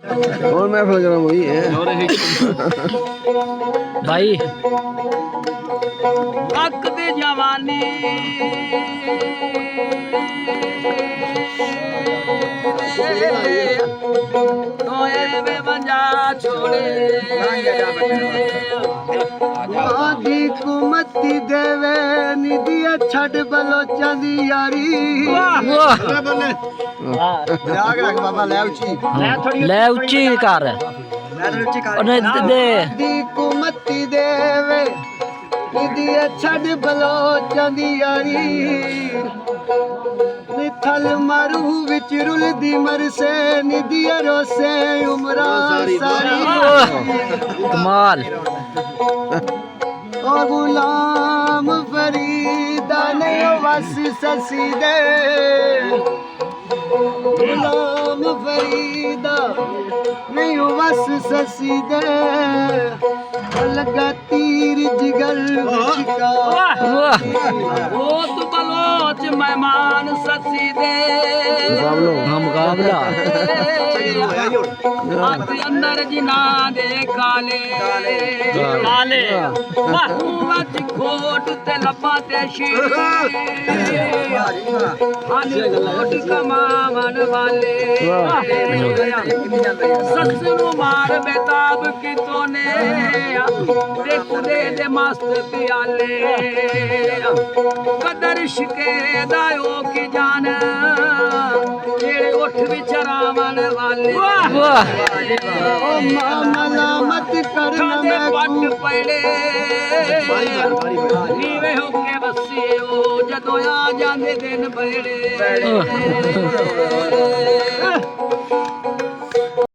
और मैं फिर गरम हुई है भाई हक दे जवानी तोए वे बंजा छोड़े आदि कुमती देवे निधिया छड़ बलो चंदी यारी आग रख बाबा ले उची ले उच्ची कर ਉਹਨੇ ਦੇ आदि कुमती देवे निधिया छड़ बलो चंदी यारी निथल मारू विच रुलदी मरसे निधिया रोसे उमरा सारी कमाल ओ गुलाम फरीदा ने वस ससी दे गुलाम फरीदा नहीं वस ससी दे लगा तीर जिगर चिका ओ तू बलोच मेहमान ससी दे मुकाबला हाथ अंदर जिना दे काले काले बाहू वच खोट ते लपा ते शीर हानी खोट कमावन वाले ससुर मार बेताब की तोने देखुदे दे मस्त प्याले कदर शिके दायो की जान जेड़े उठ विचरावन वाले ओ मलामत करना मैं पट पड़े नीवे होके बसे ओ जदों आ जांदे दिन बड़े